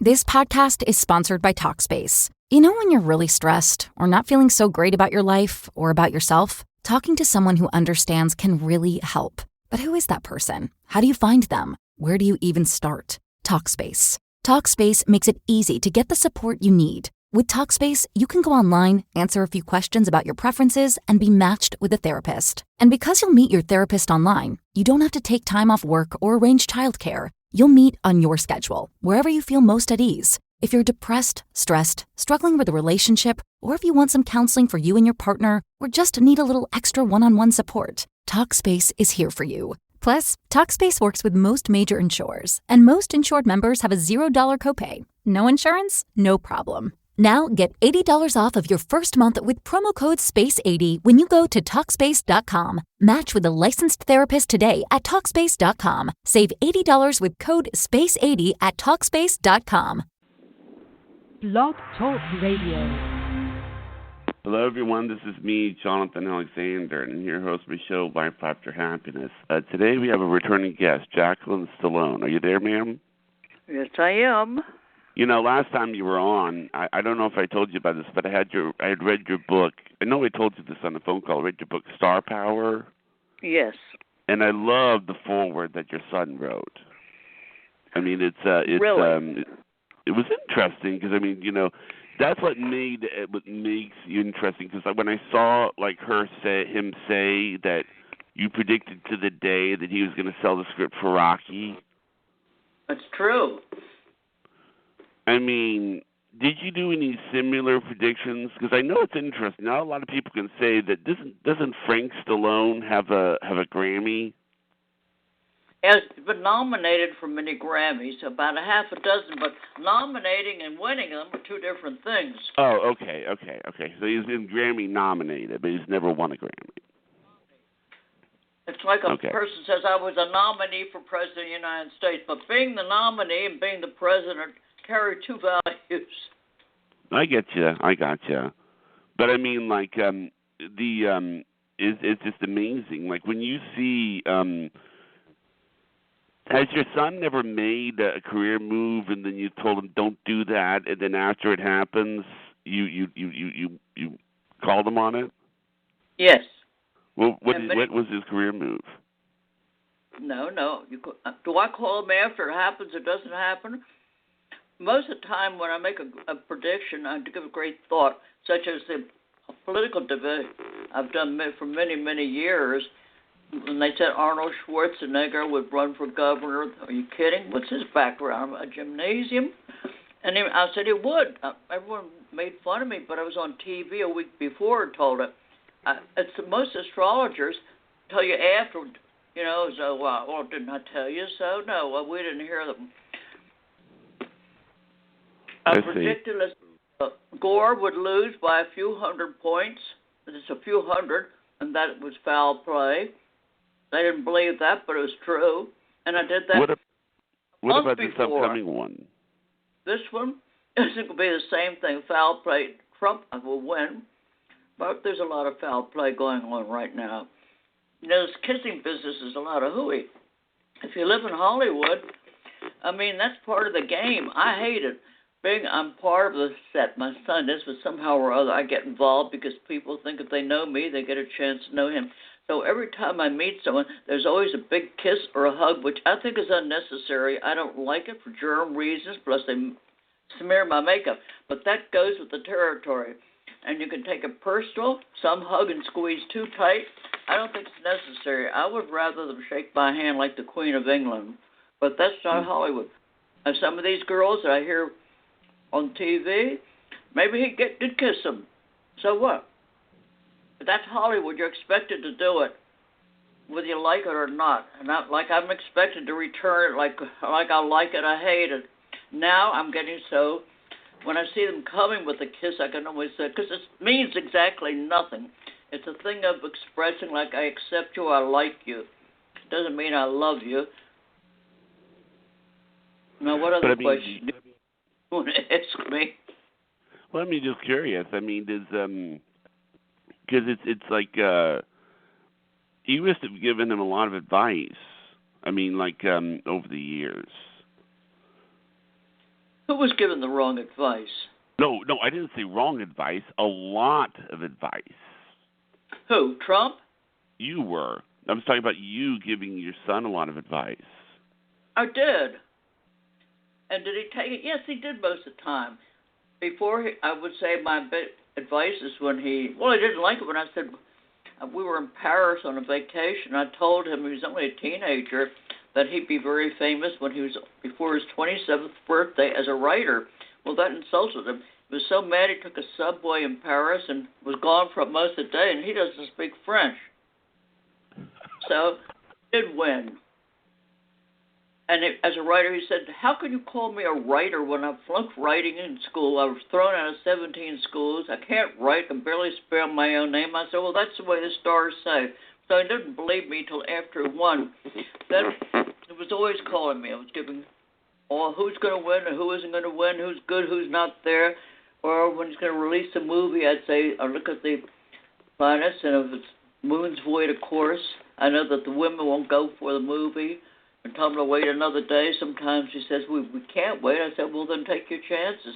This podcast is sponsored by Talkspace. You know when you're really stressed or not feeling so great about your life or about yourself? Talking to someone who understands can really help. But who is that person? How do you find them? Where do you even start? Talkspace. Talkspace makes it easy to get the support you need. With Talkspace, you can go online, answer a few questions about your preferences, and be matched with a therapist. And because you'll meet your therapist online, you don't have to take time off work or arrange childcare. You'll meet on your schedule, wherever you feel most at ease. If you're depressed, stressed, struggling with a relationship, or if you want some counseling for you and your partner, or just need a little extra one-on-one support, Talkspace is here for you. Plus, Talkspace works with most major insurers, and most insured members have a $0 copay. No insurance? No problem. Now get $80 off of your first month with promo code SPACE80 when you go to Talkspace.com. Match with a licensed therapist today at Talkspace.com. Save $80 with code SPACE80 at Talkspace.com. Blog Talk Radio. Hello, everyone. This is me, Jonathan Alexander, and I'm here to host my show, Life After Happiness. Today we have a returning guest, Jacquiline Stallone. Are you there, ma'am? Yes, I am. You know, last time you were on, I don't know if I told you about this, but I had read your book. I know I told you this on the phone call. I read your book, Star Power. Yes. And I love the foreword that your son wrote. I mean, it's really? It was interesting because, I mean, you know, that's what makes you interesting. Because when I saw him say that you predicted to the day that he was going to sell the script for Rocky. That's true. I mean, did you do any similar predictions? Because I know it's interesting. Not a lot of people can say that. Doesn't Frank Stallone have a Grammy? Has been nominated for many Grammys, about a half a dozen, but nominating and winning them are two different things. Oh, okay. So he's been Grammy nominated, but he's never won a Grammy. It's like a person says, I was a nominee for President of the United States, but being the nominee and being the president carry two values. I get you. But I mean, like, it's just amazing. Like, when you see, has your son never made a career move and then you told him don't do that, and then after it happens, you called him on it? Yes. Well, what was his career move? No. Do I call him after it happens or doesn't happen? Most of the time when I make a prediction, I give a great thought, such as the political debate I've done for many, many years. When they said Arnold Schwarzenegger would run for governor, are you kidding? What's his background? A gymnasium? And I said he would. Everyone made fun of me, but I was on TV a week before and told it. It's most astrologers tell you after, you know, so, well, didn't I tell you so? No, well, we didn't hear them. I predicted Gore would lose by a few hundred points. It's a few hundred, and that was foul play. They didn't believe that, but it was true. And I did that What about this upcoming one? This one isn't going to be the same thing. Foul play. Trump will win, but there's a lot of foul play going on right now. You know, this kissing business is a lot of hooey. If you live in Hollywood, I mean, that's part of the game. I hate it. I'm part of the set. My son is, but somehow or other I get involved because people think if they know me, they get a chance to know him. So every time I meet someone, there's always a big kiss or a hug, which I think is unnecessary. I don't like it for germ reasons, plus they smear my makeup. But that goes with the territory. And you can take it personal. Some hug and squeeze too tight. I don't think it's necessary. I would rather them shake my hand like the Queen of England. But that's not Hollywood. And some of these girls that I hear on TV, maybe he did kiss them. So what? But that's Hollywood. You're expected to do it, whether you like it or not. And not like I'm expected to return it like I like it, I hate it. Now I'm getting so, when I see them coming with a kiss, I can always say, because it means exactly nothing. It's a thing of expressing like I accept you, I like you. It doesn't mean I love you. Now, what other question do you want to ask me? Well, I'm just curious. I mean, because it's like you must have given him a lot of advice. I mean, like over the years. Who was given the wrong advice? No, I didn't say wrong advice. A lot of advice. Who, Trump? You were. I was talking about you giving your son a lot of advice. I did. And did he take it? Yes, he did most of the time. Before, I would say my advice is when he didn't like it when I said, we were in Paris on a vacation. I told him he was only a teenager that he'd be very famous before his 27th birthday as a writer. Well, that insulted him. He was so mad he took a subway in Paris and was gone for most of the day, and he doesn't speak French. So, he did win. And as a writer, he said, how can you call me a writer when I flunked writing in school? I was thrown out of 17 schools. I can't write. I can barely spell my own name. I said, well, that's the way the stars say. So he didn't believe me till after it won. Then he was always calling me. I was giving, who's going to win and who isn't going to win, who's good, who's not there. Or when he's going to release a movie, I'd say, I look at the planets, and if it's moon's void, of course, I know that the women won't go for the movie. And tell them to wait another day. Sometimes she says, we can't wait. I said, well, then take your chances.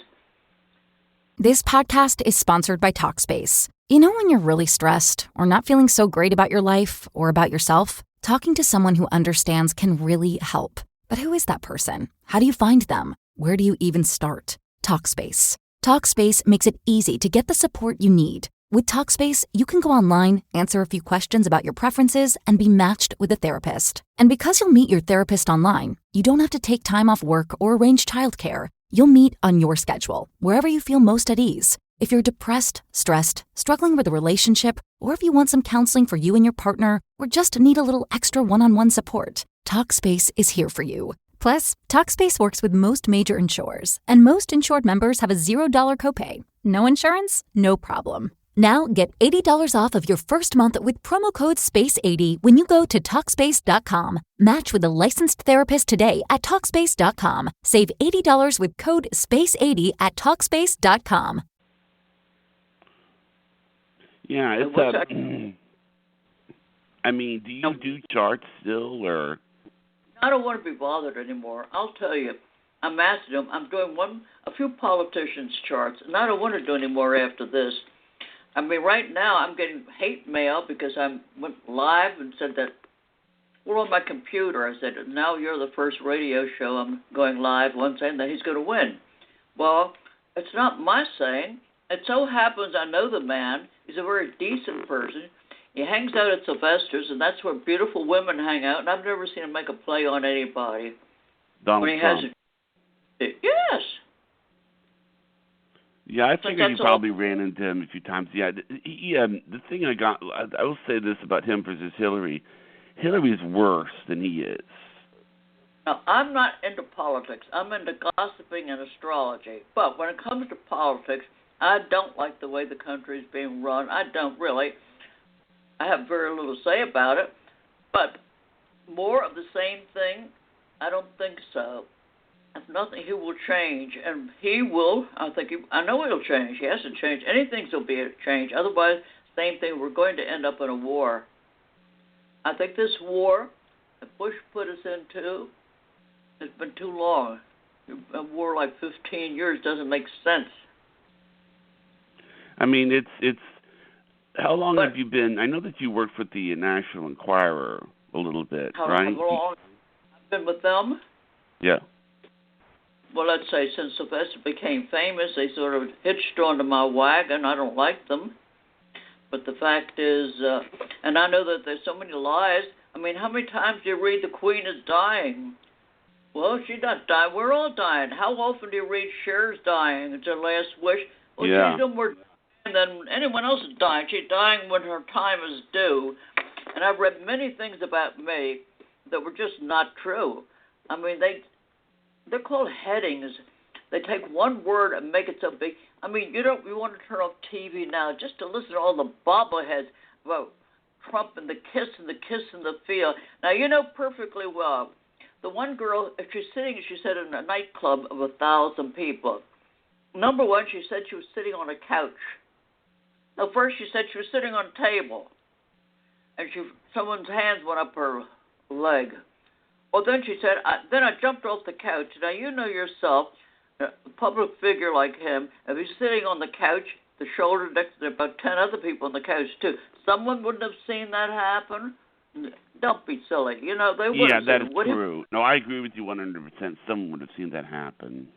This podcast is sponsored by Talkspace. You know when you're really stressed or not feeling so great about your life or about yourself? Talking to someone who understands can really help. But who is that person? How do you find them? Where do you even start? Talkspace. Talkspace makes it easy to get the support you need. With Talkspace, you can go online, answer a few questions about your preferences, and be matched with a therapist. And because you'll meet your therapist online, you don't have to take time off work or arrange childcare. You'll meet on your schedule, wherever you feel most at ease. If you're depressed, stressed, struggling with a relationship, or if you want some counseling for you and your partner, or just need a little extra one-on-one support, Talkspace is here for you. Plus, Talkspace works with most major insurers, and most insured members have a $0 copay. No insurance? No problem. Now get $80 off of your first month with promo code SPACE80 when you go to Talkspace.com. Match with a licensed therapist today at Talkspace.com. Save $80 with code SPACE80 at Talkspace.com. Yeah, it's I mean, do you do charts still, or? I don't want to be bothered anymore. I'll tell you, I'm asking them. I'm doing a few politicians' charts, and I don't want to do any more after this. I mean, right now I'm getting hate mail because I went live and said that, on my computer, I said, now you're the first radio show I'm going live one saying that he's going to win. Well, it's not my saying. It so happens I know the man. He's a very decent person. He hangs out at Sylvester's, and that's where beautiful women hang out, and I've never seen him make a play on anybody. Donald Trump. Yes. Yeah, I figured you probably ran into him a few times. Yeah, the thing I will say this about him versus Hillary. Hillary's worse than he is. Now, I'm not into politics. I'm into gossiping and astrology. But when it comes to politics, I don't like the way the country is being run. I don't really. I have very little to say about it. But more of the same thing, I don't think so. If nothing, he will change, and he will. I know he'll change. He has to change. Anything will be a change. Otherwise, same thing. We're going to end up in a war. I think this war that Bush put us into has been too long. A war like 15 years doesn't make sense. I mean, it's. How long have you been? I know that you worked with the National Enquirer a little bit, right? How long? I've been with them. Yeah. Well, let's say since Sylvester became famous, they sort of hitched onto my wagon. I don't like them. But the fact is, and I know that there's so many lies. I mean, how many times do you read the Queen is dying? Well, she's not dying. We're all dying. How often do you read Cher's dying? It's her last wish. Well, yeah. She's no more dying than anyone else is dying. She's dying when her time is due. And I've read many things about me that were just not true. I mean, they're called headings. They take one word and make it so big. I mean, you want to turn off TV now just to listen to all the bobbleheads about Trump and the kiss and the feel. Now, you know perfectly well, the one girl, if she's sitting, she said, in a nightclub of 1,000 people. Number one, she said she was sitting on a couch. No, first she said she was sitting on a table, and someone's hands went up her leg. Well, then she said, then I jumped off the couch. Now, you know yourself a public figure like him, if he's sitting on the couch, the shoulder next to about 10 other people on the couch, too, someone wouldn't have seen that happen? Don't be silly. You know, they would have Yeah, that seen is it. true. No, I agree with you 100%. Someone would have seen that happen.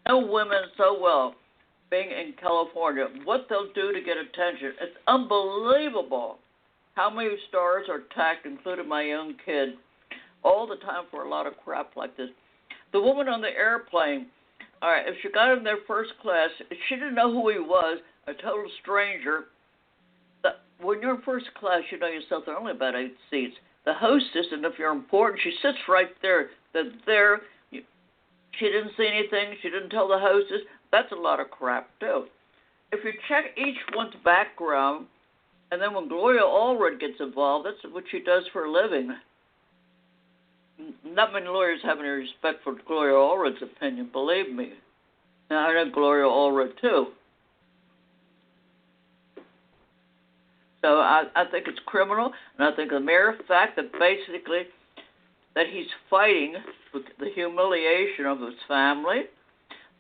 Know women so well, being in California, what they'll do to get attention. It's unbelievable how many stars are attacked, including my young kid, all the time for a lot of crap like this. The woman on the airplane, all right, if she got in there first class, if she didn't know who he was, a total stranger. When you're in first class, you know yourself, there are only about 8 seats. The hostess, and if you're important, she sits right there. She didn't see anything. She didn't tell the hostess. That's a lot of crap, too. If you check each one's background, and then when Gloria Allred gets involved, that's what she does for a living. Not many lawyers have any respect for Gloria Allred's opinion, believe me. Now, I know Gloria Allred, too. So I think it's criminal, and I think the mere fact that basically that he's fighting with the humiliation of his family,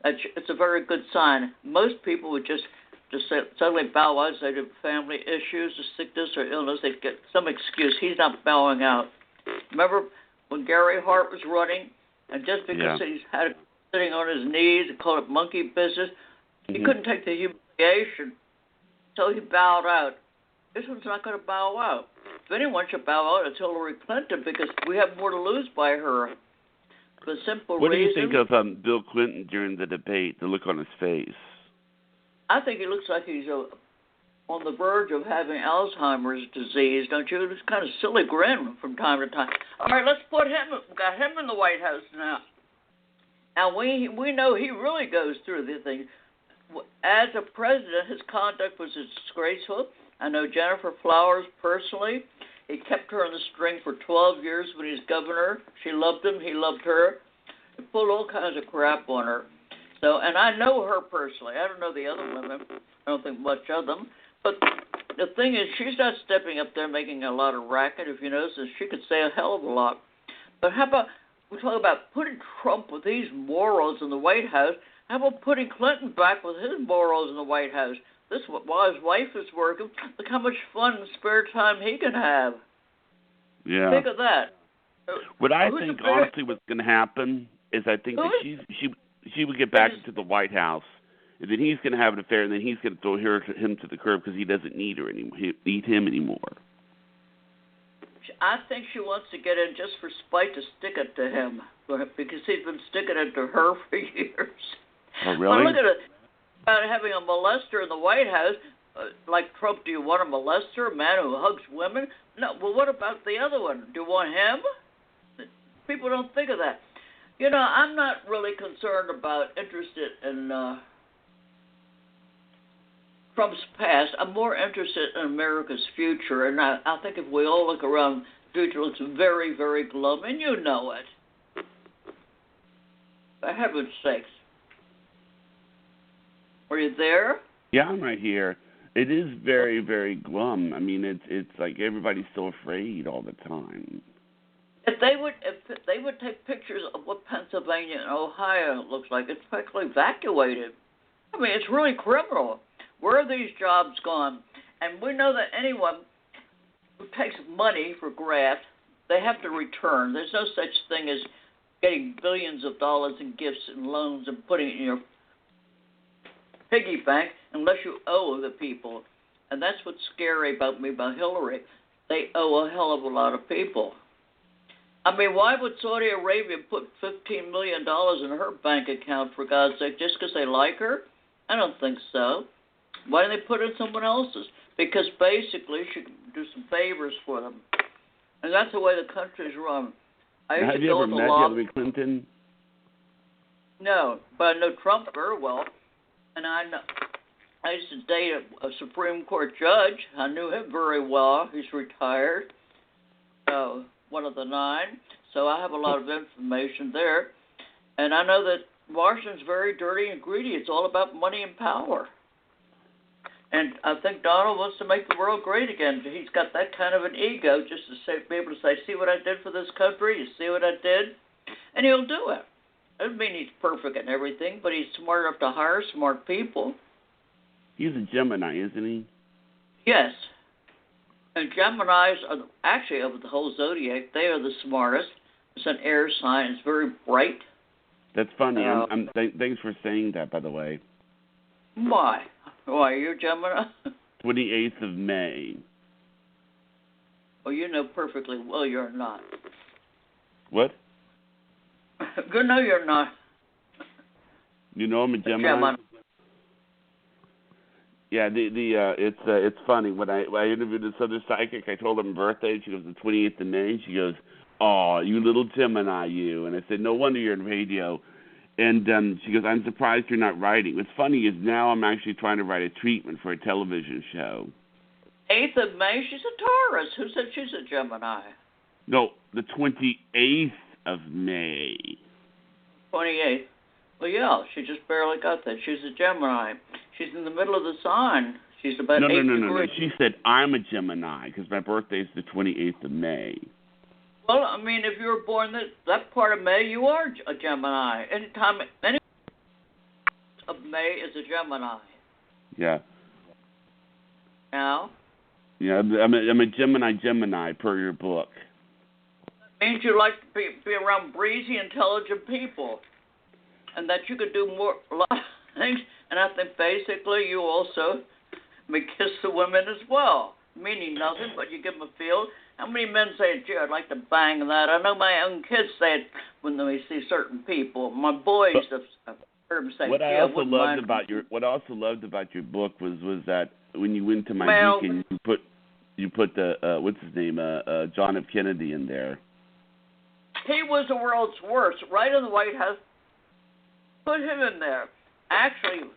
it's a very good sign. Most people would just suddenly bow out, say to family issues, or sickness or illness, they'd get some excuse. He's not bowing out. Remember when Gary Hart was running, and just because he's had it sitting on his knees and called it monkey business, he couldn't take the humiliation, so he bowed out. This one's not going to bow out. If anyone should bow out, it's Hillary Clinton, because we have more to lose by her. For the simple reason. What do you think of Bill Clinton during the debate, the look on his face? I think he looks like he's on the verge of having Alzheimer's disease, don't you? It's kind of silly grin from time to time. All right, let's put him. We've got him in the White House now. Now, we know he really goes through the thing. As a president, his conduct was disgraceful. I know Jennifer Flowers personally. He kept her on the string for 12 years when he was governor. She loved him. He loved her. He pulled all kinds of crap on her. So, and I know her personally. I don't know the other women. I don't think much of them. But the thing is, she's not stepping up there making a lot of racket. If you notice, she could say a hell of a lot. But how about, we talk about putting Trump with these morals in the White House. How about putting Clinton back with his morals in the White House? This while his wife is working, look how much fun and spare time he can have. Yeah. Think of that. What I think honestly what's going to happen is I think that she would get back into the White House, and then he's going to have an affair, and then he's going to throw him to the curb because he doesn't need her anymore. He need him anymore. I think she wants to get in just for spite to stick it to him, because he's been sticking it to her for years. Oh, really? Well, look at it. About having a molester in the White House, like Trump, do you want a molester, a man who hugs women? No. Well, what about the other one? Do you want him? People don't think of that. You know, I'm not really interested in Trump's past. I'm more interested in America's future, and I think if we all look around, the future looks very, very glum, and you know it. For heaven's sakes. Are you there? Yeah, I'm right here. It is very, very glum. I mean, it's like everybody's so afraid all the time. If they would take pictures of what Pennsylvania and Ohio looks like, it's practically evacuated. I mean, it's really criminal. Where are these jobs gone? And we know that anyone who takes money for graft, they have to return. There's no such thing as getting billions of dollars in gifts and loans and putting it in your piggy bank unless you owe the people. And that's what's scary about Hillary. They owe a hell of a lot of people. I mean, why would Saudi Arabia put $15 million in her bank account, for God's sake, just because they like her? I don't think so. Why don't they put it in someone else's? Because basically she can do some favors for them. And that's the way the country's run. Have you ever met Hillary Clinton? No, but I know Trump very well. And I used to date a Supreme Court judge. I knew him very well. He's retired, one of the 9. So I have a lot of information there. And I know that Washington's very dirty and greedy. It's all about money and power. And I think Donald wants to make the world great again. He's got that kind of an ego just to be able to say, see what I did for this country? You see what I did? And he'll do it. Doesn't mean he's perfect and everything, but he's smart enough to hire smart people. He's a Gemini, isn't he? Yes. And Geminis are actually of the whole zodiac. They are the smartest. It's an air sign. It's very bright. That's funny. Thanks for saying that, by the way. Why? Why, you're a Gemini? 28th of May. Well, you know perfectly well you're not. What? Good, no, you're not. You know I'm a Gemini? Yeah, it's funny. When I interviewed this other psychic, I told her my birthday. She goes, the 28th of May. She goes, oh, you little Gemini, you. And I said, no wonder you're on radio. And she goes, I'm surprised you're not writing. What's funny is now I'm actually trying to write a treatment for a television show. 8th of May, she's a Taurus. Who said she's a Gemini? No, the 28th of May. 28th. Well, yeah, she just barely got that. She's a Gemini. She's in the middle of the sign. She's about 8 degrees. No. She said I'm a Gemini because my birthday is the 28th of May. Well, I mean, if you were born that part of May, you are a Gemini. Any of May is a Gemini. Yeah. Now? Yeah, I'm a Gemini per your book. That means you like to be around breezy, intelligent people, and that you could do a lot of things. And I think basically you also may kiss the women as well, meaning nothing, but you give them a feel. How many men say, gee, I'd like to bang that? I know my own kids say it when they see certain people. My boys have heard them say, what I also loved about your book was that when you went to my deacon, you put the what's his name, John F. Kennedy in there. He was the world's worst, right in the White House. Put him in there. Actually,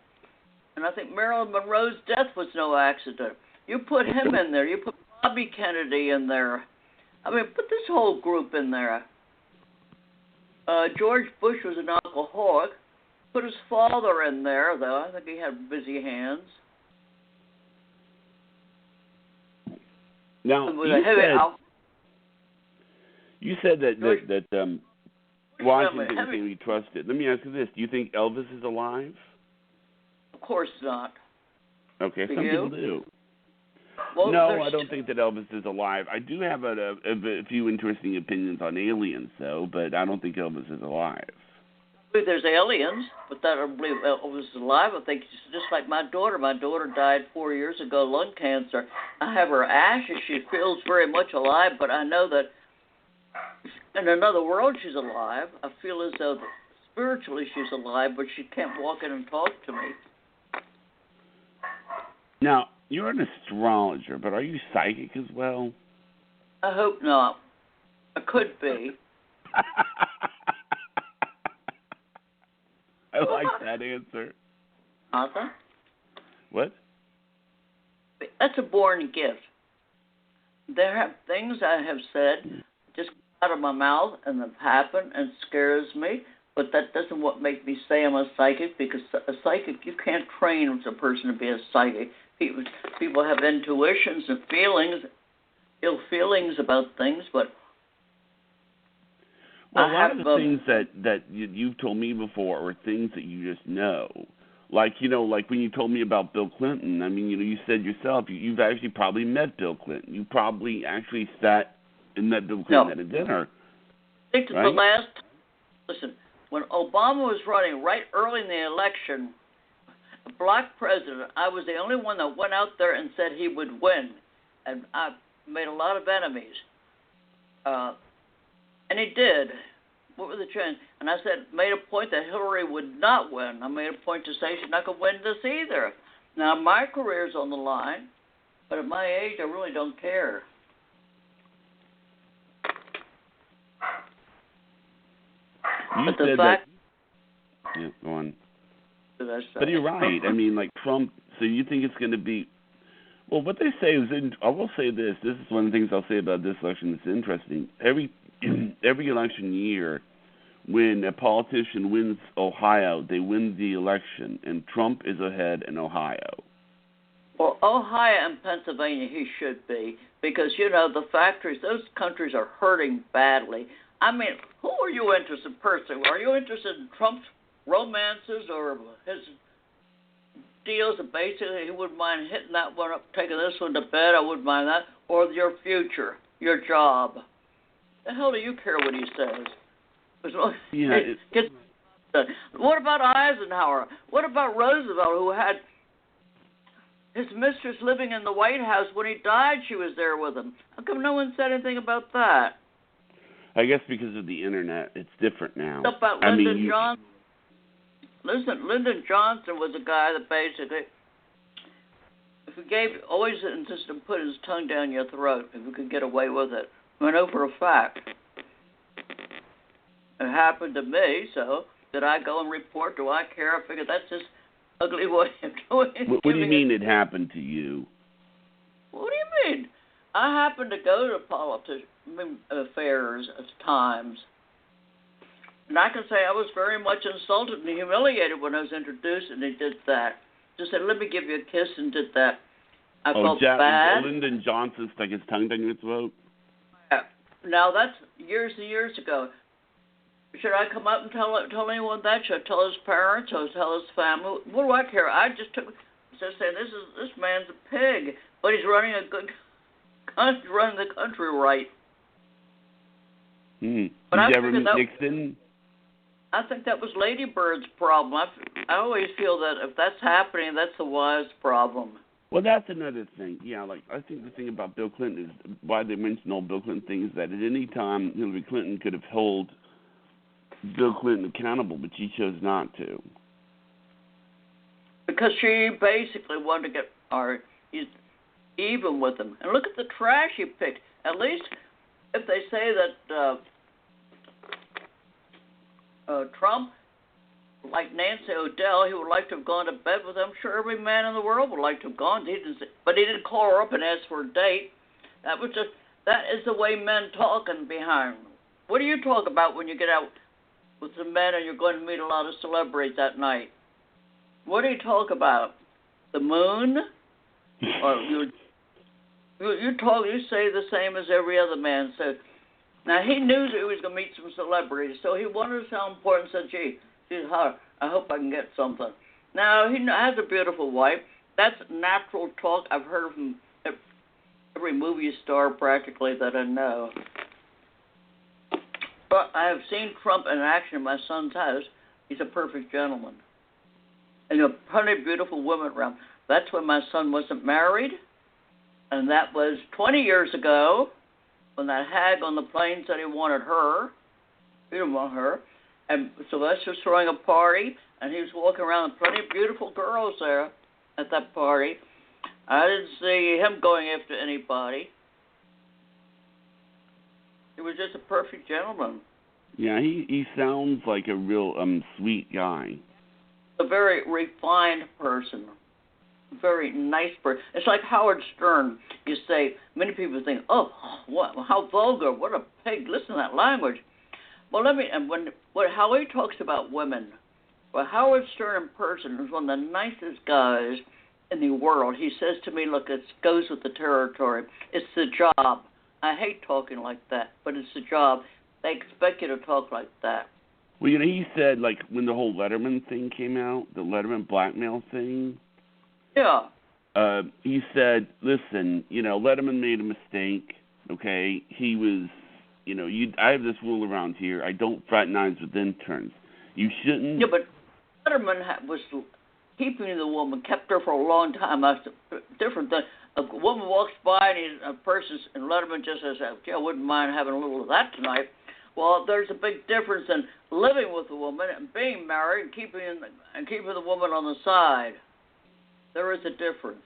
and I think Marilyn Monroe's death was no accident. You put him in there. You put Bobby Kennedy in there. I mean, put this whole group in there. George Bush was an alcoholic. Put his father in there, though. I think he had busy hands. Now, you said that Washington can be trusted. Let me ask you this. Do you think Elvis is alive? Of course not. Okay, some people do. Well, no, I don't think that Elvis is alive. I do have a few interesting opinions on aliens, though, but I don't think Elvis is alive. I believe there's aliens, but I don't believe Elvis is alive. I think just like my daughter. My daughter died 4 years ago, lung cancer. I have her ashes. She feels very much alive, but I know that in another world she's alive. I feel as though spiritually she's alive, but she can't walk in and talk to me. Now, you're an astrologer, but are you psychic as well? I hope not. I could be. I like that answer. Arthur? What? That's a born gift. There have things I have said just out of my mouth and have happened and scares me, but that doesn't what make me say I'm a psychic, because a psychic, you can't train a person to be a psychic. People have intuitions and feelings, ill feelings about things, but well, a lot of the things that you've told me before are things that you just know. Like when you told me about Bill Clinton, I mean, you said yourself, you've actually probably met Bill Clinton. You probably actually sat and met Bill Clinton at a dinner. I think right? Listen, when Obama was running right early in the election, a black president, I was the only one that went out there and said he would win. And I made a lot of enemies. And he did. What was the trend? And I made a point that Hillary would not win. I made a point to say she's not going to win this either. Now, my career's on the line, but at my age, I really don't care. You said that. Yeah, go on. But you're right. I mean, like Trump, so you think it's going to be. Well, what they say is, I will say this. This is one of the things I'll say about this election that's interesting. Every election year, when a politician wins Ohio, they win the election, and Trump is ahead in Ohio. Well, Ohio and Pennsylvania, he should be, because, the factories, those countries are hurting badly. I mean, who are you interested in personally? Are you interested in Trump's romances or his deals that basically he wouldn't mind hitting that one up, taking this one to bed, I wouldn't mind that, or your future, your job? The hell do you care what he says? What about Eisenhower? What about Roosevelt, who had his mistress living in the White House? When he died, she was there with him. How come no one said anything about that? I guess because of the internet, it's different now. What about Lyndon Johnson? Listen, Lyndon Johnson was a guy that basically, if he always insisted to put his tongue down your throat, if you could get away with it. I know for a fact. It happened to me, so did I go and report? Do I care? I figured that's just ugly way of doing it. What do you mean it happened to you? What do you mean? I happened to go to politician affairs at times. And I can say I was very much insulted and humiliated when I was introduced and he did that. Just said, let me give you a kiss, and did that. I felt bad. Lyndon Johnson stuck his tongue down your throat? Yeah. Now, that's years and years ago. Should I come up and tell anyone that? Should I tell his parents? Should I tell his family? What do I care? I just saying this man's a pig, but he's running running the country right. But did you ever meet Nixon? I think that was Lady Bird's problem. I always feel that if that's happening, that's the wise problem. Well, that's another thing. Yeah, like I think the thing about Bill Clinton is why they mention all Bill Clinton things is that at any time Hillary Clinton could have held Bill Clinton accountable, but she chose not to. Because she basically wanted to get even with him. And look at the trash he picked. At least if they say that Trump, like Nancy O'Dell, he would like to have gone to bed with them. I'm sure every man in the world would like to have gone. But he didn't call her up and ask for a date. That is the way men talk and behind. What do you talk about when you get out with some men and you're going to meet a lot of celebrities that night? What do you talk about? The moon? Or you say the same as every other man said. Now, he knew that he was going to meet some celebrities, so he wanted to sound important and said, gee, she's hot. I hope I can get something. Now, he has a beautiful wife. That's natural talk. I've heard from every movie star practically that I know. But I have seen Trump in action in my son's house. He's a perfect gentleman. And there are plenty of beautiful women around. That's when my son wasn't married. And that was 20 years ago when that hag on the plane said he wanted her. He didn't want her. And Sylvester was throwing a party, and he was walking around with plenty of beautiful girls there at that party. I didn't see him going after anybody. He was just a perfect gentleman. Yeah, he sounds like a real sweet guy. A very refined person. Very nice person. It's like Howard Stern. You say, many people think, oh, what? How vulgar, what a pig, listen to that language. Well, how he talks about women, well, Howard Stern in person is one of the nicest guys in the world. He says to me, look, it goes with the territory. It's the job. I hate talking like that, but it's the job. They expect you to talk like that. Well, he said, like, when the whole Letterman thing came out, the Letterman blackmail thing. Yeah. He said, listen, Letterman made a mistake, okay? He was, I have this rule around here. I don't fraternize with interns. You shouldn't. Yeah, but Letterman was keeping the woman, kept her for a long time. That's different than a woman walks by and and Letterman just says, gee, I wouldn't mind having a little of that tonight. Well, there's a big difference in living with a woman and being married and keeping the woman on the side. There is a difference.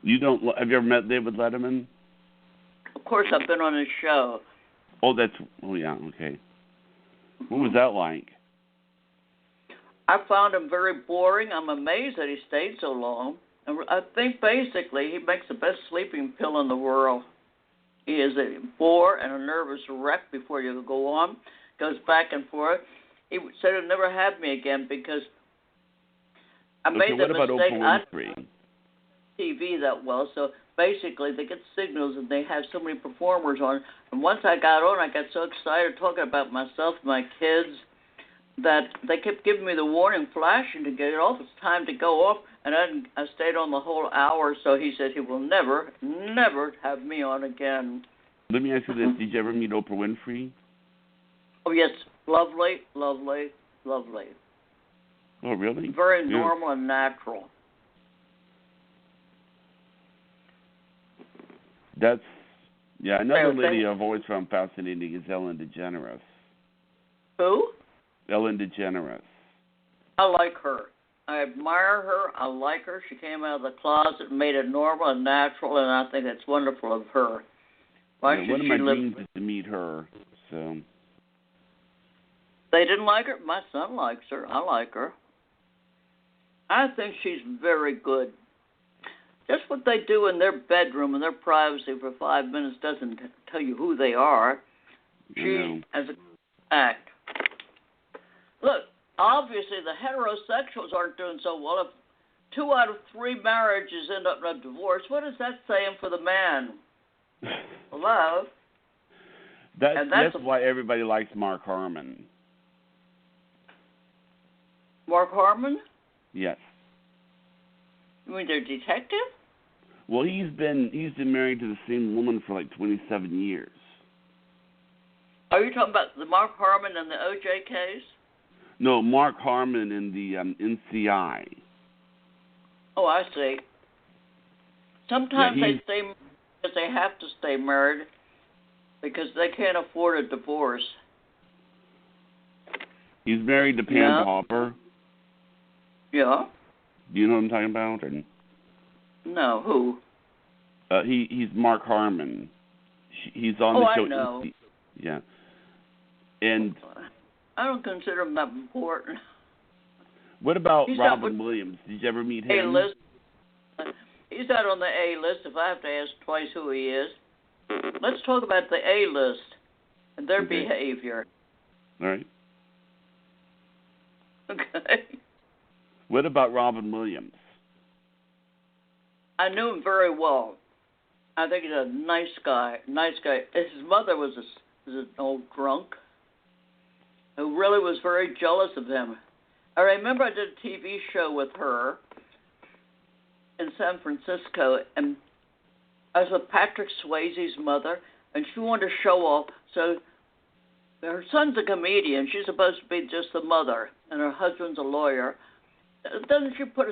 Have you ever met David Letterman? Of course, I've been on his show. Oh, yeah, okay. What was that like? I found him very boring. I'm amazed that he stayed so long. And I think basically he makes the best sleeping pill in the world. He is a bore and a nervous wreck before you go on. Goes back and forth. He said he'd never have me again because I made the mistake. What about Oprah Winfrey? TV that well, so basically they get signals and they have so many performers on. And once I got on, I got so excited talking about myself and my kids that they kept giving me the warning, flashing to get it off. It's time to go off. And I stayed on the whole hour, so he said he will never, never have me on again. Let me ask you this. Did you ever meet Oprah Winfrey? Oh, yes. Lovely, lovely, lovely. Oh, really? Very normal and natural. That's, another lady I've always found fascinating is Ellen DeGeneres. Who? Ellen DeGeneres. I like her. I admire her. I like her. She came out of the closet and made it normal and natural, and I think that's wonderful of her. Why should one of she my live? dreams is to meet her. So they didn't like her. My son likes her. I like her. I think she's very good. Just what they do in their bedroom and their privacy for 5 minutes doesn't tell you who they are. She has an act. Look, obviously the heterosexuals aren't doing so well. If 2 out of 3 marriages end up in a divorce, what is that saying for the man? Hello? That's why everybody likes Mark Harmon. Mark Harmon? Yes. You mean their detective? Well, he's been married to the same woman for like 27 years. Are you talking about the Mark Harmon and the O.J. case? No, Mark Harmon in the NCI. Oh, I see. Sometimes they stay because they have to stay married because they can't afford a divorce. He's married to Pam Hopper. Yeah. Do you know what I'm talking about? Or? No, who? He's Mark Harmon. He's on the show. I know. Yeah. And I don't consider him that important. What about Robin Williams? Did you ever meet him? A-list. He's not on the A-list if I have to ask twice who he is. Let's talk about the A-list and their behavior. All right. Okay. What about Robin Williams? I knew him very well. I think he's a nice guy. His mother was an old drunk who really was very jealous of him. I remember I did a TV show with her in San Francisco, and I was with Patrick Swayze's mother, and she wanted to show off. So her son's a comedian. She's supposed to be just the mother, and her husband's a lawyer. Doesn't she put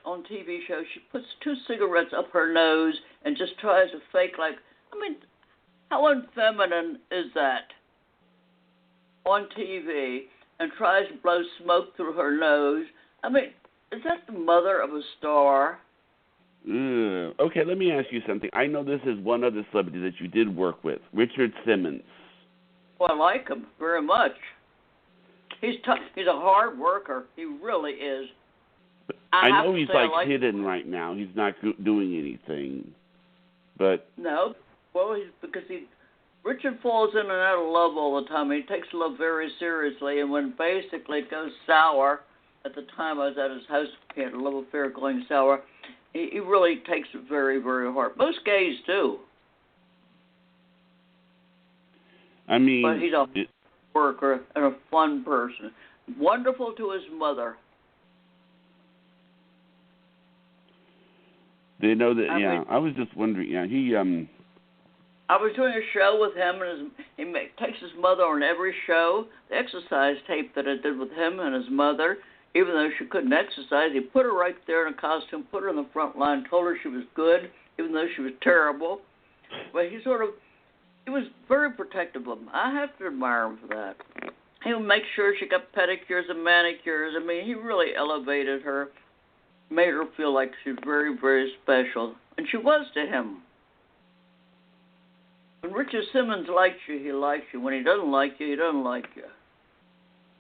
on TV show? She puts 2 cigarettes up her nose and just tries to fake how unfeminine is that? On TV and tries to blow smoke through her nose. Is that the mother of a star? Okay, let me ask you something. I know this is one other celebrity that you did work with, Richard Simmons. Well, I like him very much. He's a hard worker. He really is. I know he's hidden right now. He's not doing anything. But no, well, Richard falls in and out of love all the time. He takes love very seriously, and when basically it goes sour, at the time I was at his house, he had a love affair going sour. He really takes it very, very hard. Most gays do. But he's a worker and a fun person. Wonderful to his mother. They know that. I was just wondering. Yeah, he. I was doing a show with him, and he takes his mother on every show. The exercise tape that I did with him and his mother, even though she couldn't exercise, he put her right there in a costume, put her in the front line, told her she was good, even though she was terrible. But he was very protective of them. I have to admire him for that. He would make sure she got pedicures and manicures. He really elevated her, made her feel like she was very, very special. And she was to him. When Richard Simmons likes you, he likes you. When he doesn't like you, he doesn't like you.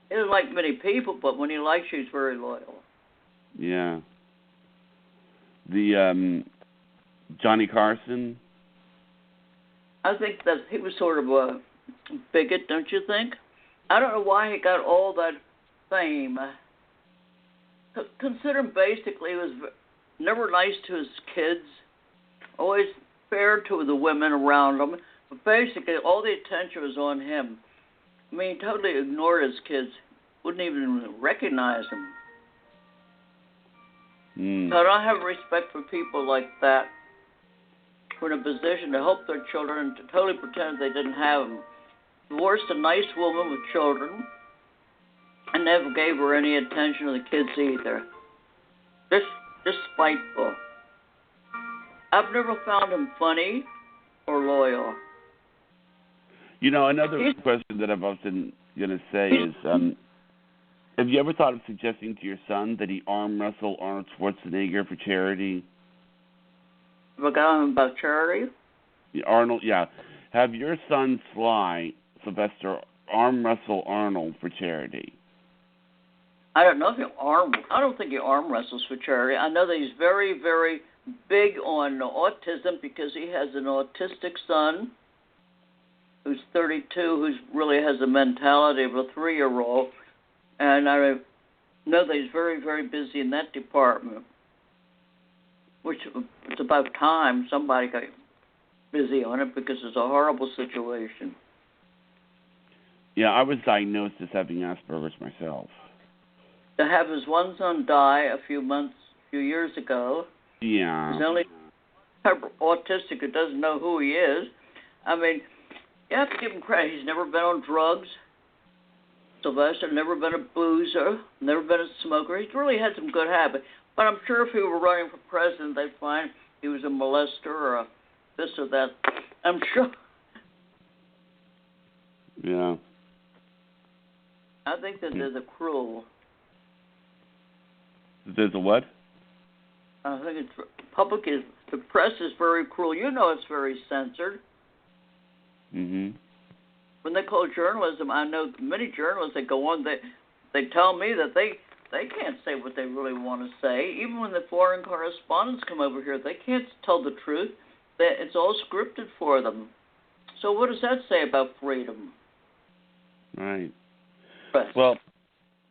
He doesn't like many people, but when he likes you, he's very loyal. Yeah. The Johnny Carson. I think that he was sort of a bigot, don't you think? I don't know why he got all that fame. Consider him basically he was never nice to his kids, always fair to the women around him, but basically all the attention was on him. I mean, he totally ignored his kids, wouldn't even recognize them. So I don't have respect for people like that who are in a position to help their children and to totally pretend they didn't have them. Divorced a nice woman with children and never gave her any attention to the kids either. Just spiteful. I've never found him funny or loyal. You know, another question that I've often going to say is, have you ever thought of suggesting to your son that he arm wrestle Arnold Schwarzenegger for charity? Forgot him about charity? Arnold, yeah. Have your son Sly Sylvester arm wrestle Arnold for charity? I don't know if I don't think he arm wrestles for charity. I know that he's very, very big on autism because he has an autistic son who's 32, who really has the mentality of a 3-year-old. And I know that he's very, very busy in that department, which it's about time somebody got busy on it because it's a horrible situation. Yeah, I was diagnosed as having Asperger's myself. To have his one son die a few years ago. Yeah. He's only autistic who doesn't know who he is. I mean, you have to give him credit. He's never been on drugs. Sylvester never been a boozer, never been a smoker. He's really had some good habits. But I'm sure if he were running for president, they'd find he was a molester or a this or that. I'm sure. Yeah. I think that they're the cruel. There's a what? I think the press is very cruel. You know it's very censored. Mm-hmm. When they call journalism, I know many journalists that go on, they tell me that they can't say what they really want to say. Even when the foreign correspondents come over here, they can't tell the truth. It's all scripted for them. So what does that say about freedom? Right. Press. Well,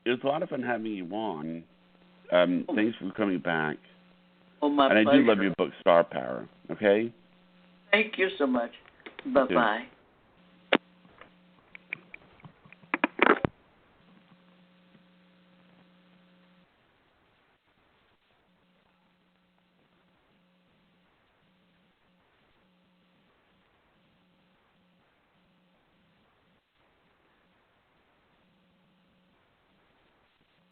it was a lot of fun having you on. Thanks for coming back. Oh, my pleasure. pleasure. I do love your book, Star Power. Okay? Thank you so much. Bye-bye.